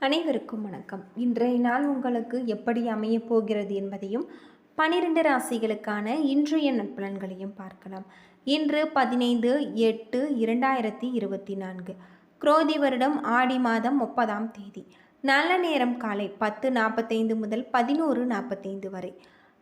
அனைவருக்கும் வணக்கம். இன்றைய நாள் உங்களுக்கு எப்படி அமையப் போகிறது என்பதையும் 12 ராசிகளுக்கான இன்றைய நற்பலன்களையும் பார்க்கலாம். இன்று 15/8/2024 குரோதி வருடம் ஆடி மாதம் 30ஆம் தேதி. நல்ல நேரம் காலை 10:45 முதல் 11:45 வரை.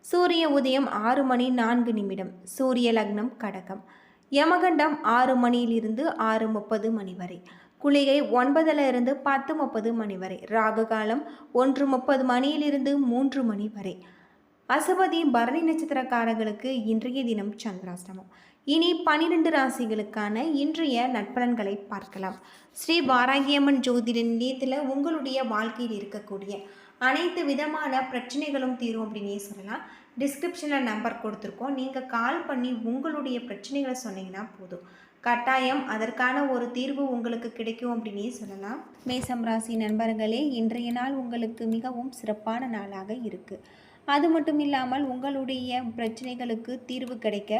சூரிய உதயம் 6 மணி 4 நிமிடம். சூரிய லக்னம் கடகம். யமகண்டம் 6 மணியிலிருந்து 6:30 மணி வரை. குளிகை 9 10:30 மணி வரை. ராகு காலம் 1:30 மணியிலிருந்து 3 மணி வரை. அசுபதி பரணி நட்சத்திரக்காரர்களுக்கு இன்றைய தினம் சந்திராஷ்டமம். இனி 12 ராசிகளுக்கான இன்றைய நற்பலன்களை பார்க்கலாம். ஸ்ரீ வாராகியம்மன் ஜோதிட நிலையத்தில் உங்களுடைய வாழ்க்கையில் இருக்கக்கூடிய அனைத்து விதமான பிரச்சனைகளும் தீரும் அப்படின்னே சொல்லலாம். டிஸ்கிரிப்ஷனில் நம்பர் கொடுத்துருக்கோம். நீங்கள் கால் பண்ணி உங்களுடைய பிரச்சனைகளை சொன்னீங்கன்னா போதும், கட்டாயம் அதற்கான ஒரு தீர்வு உங்களுக்கு கிடைக்கும் அப்படின்னே சொல்லலாம். மேசம் ராசி நண்பர்களே, இன்றைய நாள் உங்களுக்கு மிகவும் சிறப்பான நாளாக இருக்குது. அது மட்டும் இல்லாமல் உங்களுடைய பிரச்சனைகளுக்கு தீர்வு கிடைக்க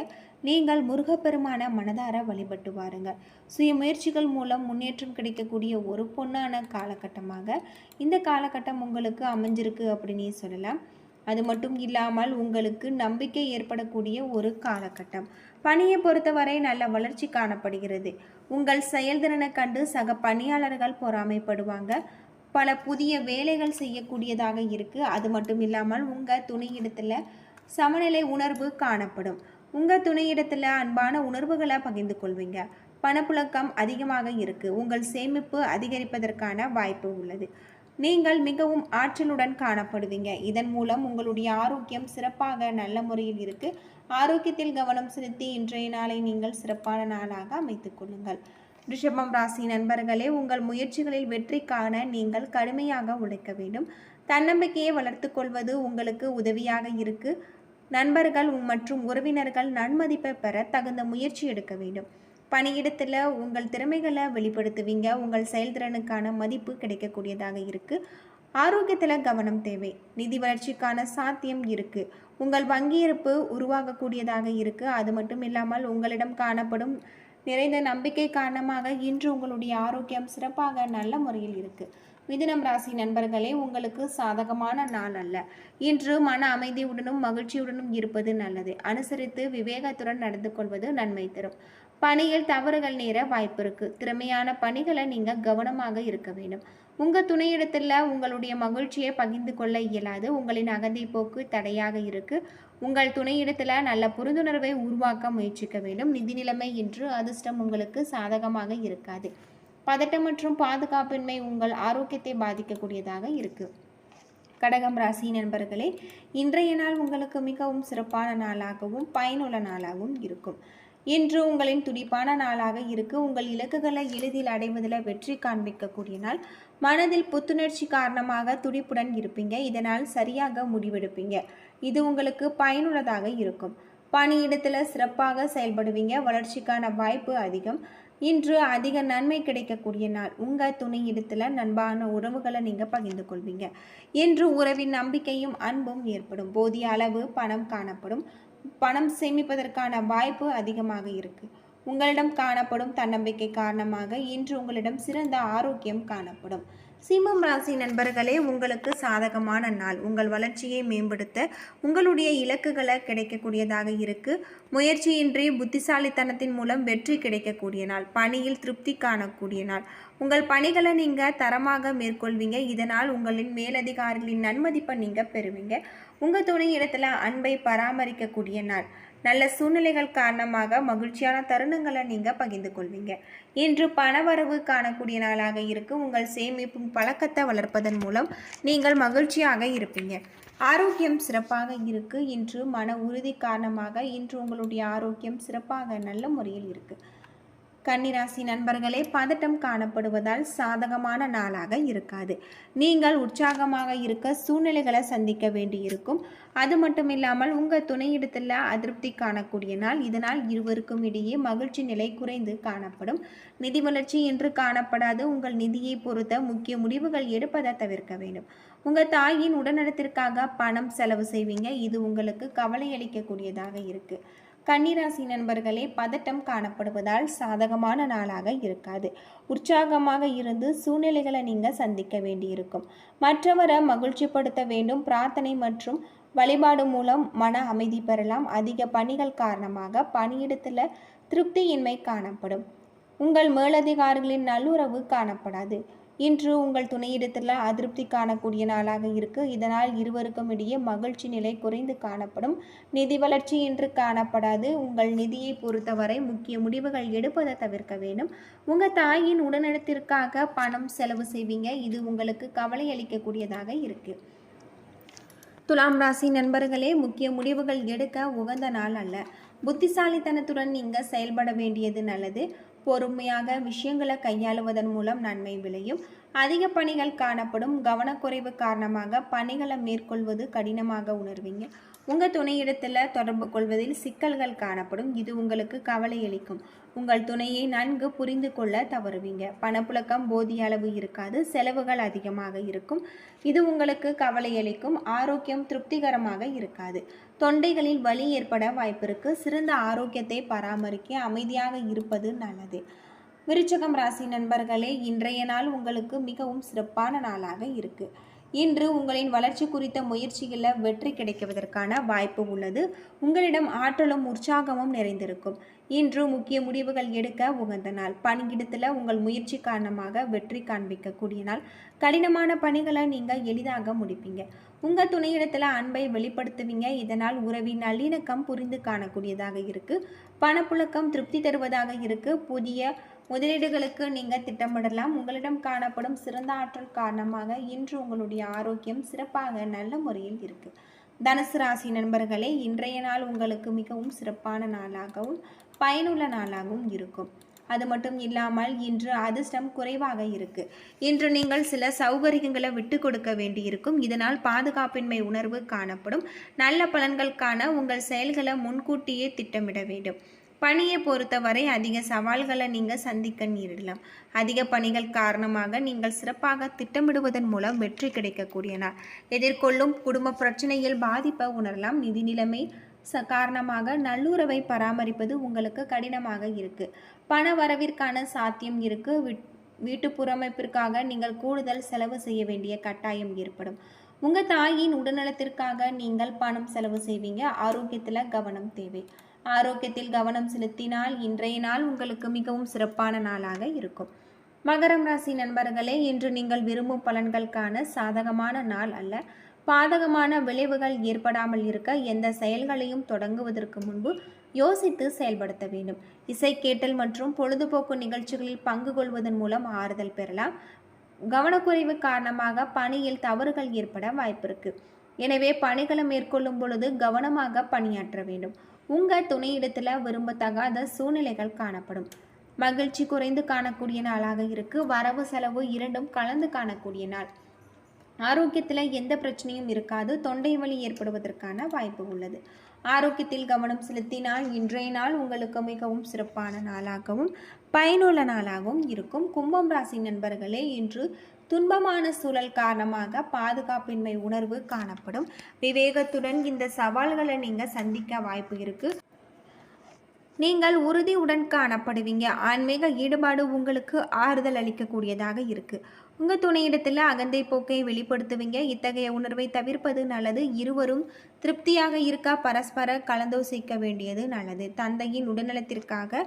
நீங்கள் முருகப்பெருமான மனதார வழிபட்டு வாருங்கள். சுய முயற்சிகள் மூலம் முன்னேற்றம் கிடைக்கக்கூடிய ஒரு பொன்னான காலகட்டமாக இந்த காலகட்டம் உங்களுக்கு அமைஞ்சிருக்கு அப்படின்னே சொல்லலாம். அது மட்டும் இல்லாமல் உங்களுக்கு நம்பிக்கை ஏற்படக்கூடிய ஒரு காலகட்டம். பணியை பொறுத்தவரை நல்ல வளர்ச்சி காணப்படுகிறது. உங்கள் செயல்திறனை கண்டு சக பணியாளர்கள் பொறாமைப்படுவாங்க. பல புதிய வேலைகள் செய்யக்கூடியதாக இருக்குது. அது மட்டும் இல்லாமல் உங்கள் துணையிடத்தில் சமநிலை உணர்வு காணப்படும். உங்கள் துணையிடத்தில் அன்பான உணர்வுகளை பகிர்ந்து கொள்வீங்க. பணப்புழக்கம் அதிகமாக இருக்குது. உங்கள் சேமிப்பு அதிகரிப்பதற்கான வாய்ப்பு உள்ளது. நீங்கள் மிகவும் ஆற்றலுடன் காணப்படுவீங்க. இதன் மூலம் உங்களுடைய ஆரோக்கியம் சிறப்பாக நல்ல முறையில் இருக்கு. ஆரோக்கியத்தில் கவனம் செலுத்தி இன்றைய நாளை நீங்கள் சிறப்பான நாளாக அமைத்துக் கொள்ளுங்கள். ரிஷபம் ராசி நண்பர்களே, உங்கள் முயற்சிகளில் வெற்றி காண நீங்கள் கடுமையாக உழைக்க வேண்டும். தன்னம்பிக்கையை வளர்த்து கொள்வது உங்களுக்கு உதவியாக இருக்கு. நண்பர்கள் மற்றும் உறவினர்கள் நன்மதிப்பை பெற தகுந்த முயற்சி எடுக்க வேண்டும். பணியிடத்தில் உங்கள் திறமைகளை வெளிப்படுத்துவீங்க. உங்கள் செயல்திறனுக்கான மதிப்பு கிடைக்கக்கூடியதாக இருக்குது. ஆரோக்கியத்தில் கவனம் தேவை. நிதி வளர்ச்சிக்கான சாத்தியம் இருக்குது. உங்கள் வங்கி இருப்பு உருவாகக்கூடியதாக இருக்குது. அது மட்டும் இல்லாமல் உங்களிடம் காணப்படும் நிறைந்த நம்பிக்கை காரணமாக இன்று உங்களுடைய ஆரோக்கியம் சிறப்பாக நல்ல முறையில் இருக்குது. மிதுனம் ராசி நண்பர்களே, உங்களுக்கு சாதகமான நாள் அல்ல. இன்று மன அமைதியுடனும் மகிழ்ச்சியுடனும் இருப்பது நல்லது. அனுசரித்து விவேகத்துடன் நடந்து கொள்வது நன்மை தரும். பணியில் தவறுகள் நேர வாய்ப்பு இருக்கு. திறமையான பணிகளை நீங்கள் கவனமாக இருக்க வேண்டும். உங்கள் துணையிடத்தில் உங்களுடைய மகிழ்ச்சியை பகிர்ந்து கொள்ள இயலாது. உங்களின் அகந்தை போக்கு தடையாக இருக்கு. உங்கள் துணையிடத்தில் நல்ல புரிந்துணர்வை உருவாக்க முயற்சிக்க வேண்டும். நிதி நிலைமை இன்று அதிர்ஷ்டம் உங்களுக்கு சாதகமாக இருக்காது. பதட்டம் மற்றும் பாதுகாப்பின்மை உங்கள் ஆரோக்கியத்தை பாதிக்கக்கூடியதாக இருக்கு. கடகம் ராசி நண்பர்களே, இன்றைய நாள் உங்களுக்கு மிகவும் சிறப்பான நாளாகவும் பயனுள்ள நாளாகவும் இருக்கும். இன்று உங்களின் துடிப்பான நாளாக இருக்கு. உங்கள் இலக்குகளை எளிதில் அடைவதில் வெற்றி காண்பிக்கக்கூடிய நாள். மனதில் புத்துணர்ச்சி காரணமாக துடிப்புடன் இருப்பீங்க. இதனால் சரியாக முடிவெடுப்பீங்க. இது உங்களுக்கு பயனுள்ளதாக இருக்கும். பணியிடத்தில் சிறப்பாக செயல்படுவீங்க. வளர்ச்சிக்கான வாய்ப்பு அதிகம். இன்று அதிக நன்மை கிடைக்கக்கூடிய நாள். உங்கள் துணையிடத்தில் நண்பான உறவுகளை நீங்கள் பகிர்ந்து கொள்வீங்க. இன்று உறவின் நம்பிக்கையும் அன்பும் ஏற்படும். போதிய அளவு பணம் காணப்படும். பணம் சேமிப்பதற்கான வாய்ப்பு அதிகமாக இருக்கு. உங்களிடம் காணப்படும் தன்னம்பிக்கை காரணமாக இன்று உங்களிடம் சிறந்த ஆரோக்கியம் காணப்படும். சிம்மம் ராசி நண்பர்களே, உங்களுக்கு சாதகமான நாள். உங்கள் வளர்ச்சியை மேம்படுத்த உங்களுடைய இலக்குகளை கிடைக்கக்கூடியதாக இருக்கு. முயற்சியின்றி புத்திசாலித்தனத்தின் மூலம் வெற்றி கிடைக்கக்கூடிய நாள். பணியில் திருப்தி காணக்கூடிய நாள். உங்கள் பணிகளை நீங்கள் தரமாக மேற்கொள்வீங்க. இதனால் உங்களின் மேலதிகாரிகளின் நன்மதிப்பை நீங்கள் பெறுவீங்க. உங்கள் துணை இடத்துல அன்பை பராமரிக்கக்கூடிய நாள். நல்ல சூழ்நிலைகள் காரணமாக மகிழ்ச்சியான தருணங்களை நீங்கள் பகிர்ந்து கொள்வீங்க. இன்று பணவரவு காணக்கூடிய நாளாக இருக்கு. உங்கள் சேமிப்பும் பழக்கத்தை வளர்ப்பதன் மூலம் நீங்கள் மகிழ்ச்சியாக இருப்பீங்க. ஆரோக்கியம் சிறப்பாக இருக்கு. இன்று மன உறுதி காரணமாக இன்று உங்களுடைய ஆரோக்கியம் சிறப்பாக நல்ல முறையில் இருக்கு. கன்னிராசி நண்பர்களே, பதட்டம் காணப்படுவதால் சாதகமான நாளாக இருக்காது. நீங்கள் உற்சாகமாக இருக்க சூழ்நிலைகளை சந்திக்க வேண்டியிருக்கும். அது மட்டும் இல்லாமல் உங்கள் துணையிடத்தில் அதிருப்தி காணக்கூடிய நாள். இதனால் இருவருக்கும் இடையே மகிழ்ச்சி நிலை குறைந்து காணப்படும். நிதி வளர்ச்சி என்று காணப்படாது. உங்கள் நிதியை பொறுத்த முக்கிய முடிவுகள் எடுப்பதை தவிர்க்க வேண்டும். உங்கள் தாயின் உடல்நலத்திற்காக பணம் செலவு செய்வீங்க. இது உங்களுக்கு கவலை அளிக்கக்கூடியதாக இருக்கு. கன்னிராசி நண்பர்களே, பதட்டம் காணப்படுவதால் சாதகமான நாளாக இருக்காது. உற்சாகமாக இருந்து சூழ்நிலைகளை நீங்கள் சந்திக்க வேண்டியிருக்கும். மற்றவரை மகிழ்ச்சிப்படுத்த வேண்டும். பிரார்த்தனை மற்றும் வழிபாடு மூலம் மன அமைதி பெறலாம். அதிக பணிகள் காரணமாக பணியிடத்தில் திருப்தியின்மை காணப்படும். உங்கள் மேலதிகாரிகளின் நல்லுறவு காணப்படாது. இன்று உங்கள் துணையிடத்தில் அதிருப்தி காணக்கூடிய நாளாக இருக்கு. இதனால் இருவருக்கும் இடையே மகிழ்ச்சி நிலை குறைந்து காணப்படும். நிதி வளர்ச்சி இன்று காணப்படாது. உங்கள் நிதியை பொறுத்தவரை முக்கிய முடிவுகள் எடுப்பதை தவிர்க்க வேண்டும். உங்கள் தாயின் உடல்நலத்திற்காக பணம் செலவு செய்வீங்க. இது உங்களுக்கு கவலை அளிக்கக்கூடியதாக இருக்கு. துலாம் ராசி நண்பர்களே, முக்கிய முடிவுகள் எடுக்க உகந்த நாள் அல்ல. புத்திசாலித்தனத்துடன் நீங்கள் செயல்பட வேண்டியது நல்லது. பொறுமையாக விஷயங்களை கையாளுவதன் மூலம் நன்மை விளையும். அதிக பணிகள் காணப்படும். கவனக்குறைவு காரணமாக பணிகளை மேற்கொள்வது கடினமாக உணர்வீங்க. உங்கள் துணையிடத்தில் தொடர்பு கொள்வதில் சிக்கல்கள் காணப்படும். இது உங்களுக்கு கவலை அளிக்கும். உங்கள் துணையை நன்கு புரிந்து கொள்ள தவறுவீங்க. பணப்புழக்கம் போதிய அளவு இருக்காது. செலவுகள் அதிகமாக இருக்கும். இது உங்களுக்கு கவலை அளிக்கும். ஆரோக்கியம் திருப்திகரமாக இருக்காது. தொண்டைகளில் வலி ஏற்பட வாய்ப்பிருக்கு. சிறந்த ஆரோக்கியத்தை பராமரிக்க அமைதியாக இருப்பது நல்லது. விருச்சிகம் ராசி நண்பர்களே, இன்றைய நாள் உங்களுக்கு மிகவும் சிறப்பான நாளாக இருக்கு. இன்று உங்களின் வளர்ச்சி குறித்த முயற்சிகளில் வெற்றி கிடைக்குவதற்கான வாய்ப்பு உள்ளது. உங்களிடம் ஆற்றலும் உற்சாகமும் நிறைந்திருக்கும். இன்று முக்கிய முடிவுகள் எடுக்க உகந்த நாள். பணியிடத்தில் உங்கள் முயற்சி காரணமாக வெற்றி காண்பிக்கக்கூடிய நாள். கடினமான பணிகளை நீங்கள் எளிதாக முடிப்பீங்க. உங்கள் துணையிடத்தில் அன்பை வெளிப்படுத்துவீங்க. இதனால் உறவின் நல்லிணக்கம் புரிந்து காணக்கூடியதாக இருக்கு. பணப்புழக்கம் திருப்தி தருவதாக இருக்கு. புதிய முதலீடுகளுக்கு நீங்கள் திட்டமிடலாம். உங்களிடம் காணப்படும் சிறந்த ஆற்றல் காரணமாக இன்று உங்களுடைய ஆரோக்கியம் சிறப்பாக நல்ல முறையில் இருக்கு. தனுசு ராசி நண்பர்களே, இன்றைய நாள் உங்களுக்கு மிகவும் சிறப்பான நாளாகவும் பயனுள்ள நாளாகவும் இருக்கும். அது மட்டும் இல்லாமல் இன்று அதிர்ஷ்டம் குறைவாக இருக்கு. இன்று நீங்கள் சில சௌகரியங்களை விட்டு கொடுக்க வேண்டியிருக்கும். இதனால் பாதுகாப்பின்மை உணர்வு காணப்படும். நல்ல பலன்கள் காண உங்கள் செயல்களை முன்கூட்டியே திட்டமிட வேண்டும். பணியை பொறுத்தவரை அதிக சவால்களை நீங்கள் சந்திக்க நேரிடலாம். அதிக பணிகள் காரணமாக நீங்கள் சிறப்பாக திட்டமிடுவதன் மூலம் வெற்றி கிடைக்கக்கூடிய நாள். எதிர்கொள்ளும் குடும்ப பிரச்சனையில் பாதிப்பை உணரலாம். நிதி நிலைமை காரணமாக நல்லுறவை பராமரிப்பது உங்களுக்கு கடினமாக இருக்கு. பண வரவிற்கான சாத்தியம் இருக்கு. வீட்டு புறமைப்பிற்காக நீங்கள் கூடுதல் செலவு செய்ய வேண்டிய கட்டாயம் ஏற்படும். உங்கள் தாயின் உடல்நலத்திற்காக நீங்கள் பணம் செலவு செய்வீங்க. ஆரோக்கியத்தில் கவனம் தேவை. ஆரோக்கியத்தில் கவனம் செலுத்தினால் இன்றைய நாள் உங்களுக்கு மிகவும் சிறப்பான நாளாக இருக்கும். மகரம் ராசி நண்பர்களே, இன்று நீங்கள் விரும்பும் பலன்களுக்கான சாதகமான நாள் அல்ல. பாதகமான விளைவுகள் ஏற்படாமல் இருக்க எந்த செயல்களையும் தொடங்குவதற்கு முன்பு யோசித்து செயல்படுத்த வேண்டும். இசை கேட்டல் மற்றும் பொழுதுபோக்கு நிகழ்ச்சிகளில் பங்கு கொள்வதன் மூலம் ஆறுதல் பெறலாம். கவனக்குறைவு காரணமாக பணியில் தவறுகள் ஏற்பட வாய்ப்பிருக்கு. எனவே பணிகளை மேற்கொள்ளும் பொழுது கவனமாக பணியாற்ற வேண்டும். உங்கள் துணையிடத்தில் விரும்பத்தகாத சூழ்நிலைகள் காணப்படும். மகிழ்ச்சி குறைந்து காணக்கூடிய நாளாக இருக்கு. வரவு செலவு இரண்டும் கலந்து காணக்கூடிய நாள். ஆரோக்கியத்தில் எந்த பிரச்சனையும் இருக்காது. தொண்டை வலி ஏற்படுவதற்கான வாய்ப்பு உள்ளது. ஆரோக்கியத்தில் கவனம் செலுத்தினால் இன்றைய நாள் உங்களுக்கு மிகவும் சிறப்பான நாளாகவும் பயனுள்ள நாளாகவும் இருக்கும். கும்பம் ராசி நண்பர்களே, இன்று துன்பமான சூழல் காரணமாக பாதுகாப்பின்மை உணர்வு காணப்படும். விவேகத்துடன் இந்த சவால்களை நீங்கள் சந்திக்க வாய்ப்பு இருக்கு. நீங்கள் உறுதியுடன் காணப்படுவீங்க. ஆன்மீக ஈடுபாடு உங்களுக்கு ஆறுதல் அளிக்கக்கூடியதாக இருக்கு. உங்கள் துணையிடத்தில் அகந்தை போக்கை வெளிப்படுத்துவீங்க. இத்தகைய உணர்வை தவிர்ப்பது நல்லது. இருவரும் திருப்தியாக இருக்க பரஸ்பர கலந்தோசிக்க வேண்டியது நல்லது. தந்தையின் உடல்நலத்திற்காக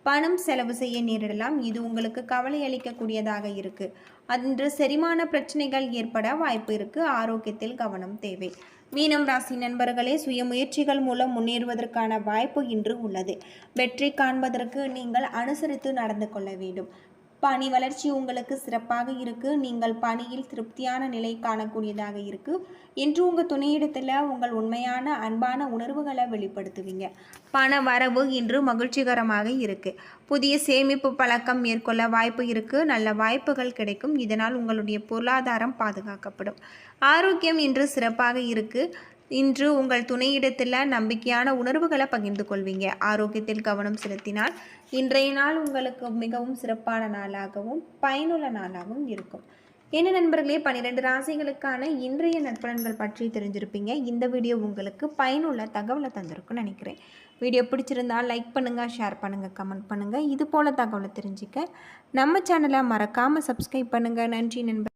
பணம் செலவு செய்ய நேரிடலாம். இது உங்களுக்கு கவலை அளிக்கக்கூடியதாக இருக்கு. அன்று செரிமான பிரச்சனைகள் ஏற்பட வாய்ப்பு இருக்கு. ஆரோக்கியத்தில் கவனம் தேவை. மீனம் ராசி நண்பர்களே, சுய முயற்சிகள் மூலம் முன்னேறுவதற்கான வாய்ப்பு இன்று உள்ளது. வெற்றி காண்பதற்கு நீங்கள் அனுசரித்து நடந்து கொள்ள வேண்டும். பணி வளர்ச்சி உங்களுக்கு சிறப்பாக இருக்கு. நீங்கள் பணியில் திருப்தியான நிலை காணக்கூடியதாக இருக்கு. இன்று உங்கள் துணையிடத்தில் உங்கள் உண்மையான அன்பான உணர்வுகளை வெளிப்படுத்துவீங்க. பண வரவு இன்று மகிழ்ச்சிகரமாக இருக்கு. புதிய சேமிப்பு பழக்கம் மேற்கொள்ள வாய்ப்பு இருக்கு. நல்ல வாய்ப்புகள் கிடைக்கும். இதனால் உங்களுடைய பொருளாதாரம் பாதுகாக்கப்படும். ஆரோக்கியம் இன்று சிறப்பாக இருக்கு. இன்று உங்கள் துணையிடத்தில் நம்பிக்கையான உணர்வுகளை பகிர்ந்து கொள்வீங்க. ஆரோக்கியத்தில் கவனம் செலுத்தினால் இன்றைய நாள் உங்களுக்கு மிகவும் சிறப்பான நாளாகவும் பயனுள்ள நாளாகவும் இருக்கும். என்ன நண்பர்களே, 12 ராசிகளுக்கான இன்றைய நற்பலன்கள் பற்றி தெரிஞ்சிருப்பீங்க. இந்த வீடியோ உங்களுக்கு பயனுள்ள தகவலை தந்திருக்குன்னு நினைக்கிறேன். வீடியோ பிடிச்சிருந்தால் லைக் பண்ணுங்கள், ஷேர் பண்ணுங்கள், கமெண்ட் பண்ணுங்கள். இது போல் தகவலை தெரிஞ்சுக்க நம்ம சேனலை மறக்காமல் சப்ஸ்கிரைப் பண்ணுங்கள். நன்றி நண்பர்.